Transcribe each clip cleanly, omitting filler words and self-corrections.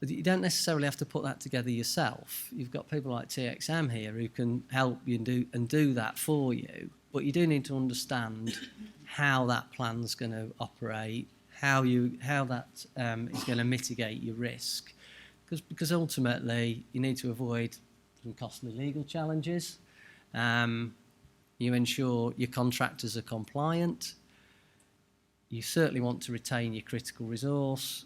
But you don't necessarily have to put that together yourself. You've got people like TXM here who can help you do that for you. But you do need to understand how that plan's going to operate, how that is going to mitigate your risk, because ultimately you need to avoid some costly legal challenges. You ensure your contractors are compliant. You certainly want to retain your critical resource,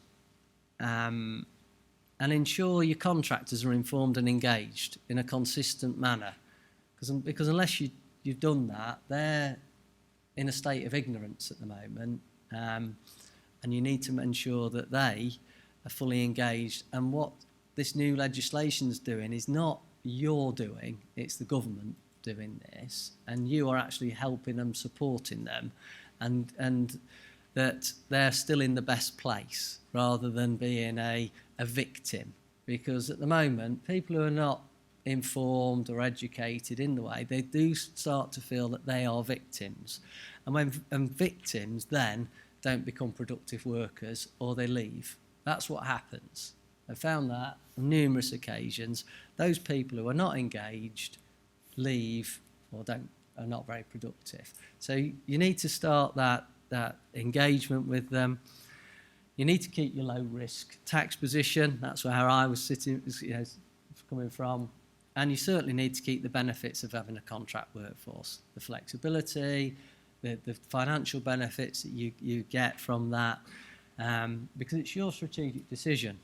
and ensure your contractors are informed and engaged in a consistent manner, because unless you've done that, they're in a state of ignorance at the moment, and you need to ensure that they are fully engaged. And what this new legislation is doing is not you're doing, it's the government doing this, and you are actually helping them, supporting them, and that they're still in the best place rather than being a victim. Because at the moment, people who are not informed or educated in the way, they do start to feel that they are victims. And victims then don't become productive workers, or they leave. That's what happens. I've found that on numerous occasions. Those people who are not engaged leave or are not very productive. So you need to start that engagement with them. You need to keep your low risk tax position. That's where I was sitting, coming from. And you certainly need to keep the benefits of having a contract workforce, the flexibility, the financial benefits that you get from that, because it's your strategic decision.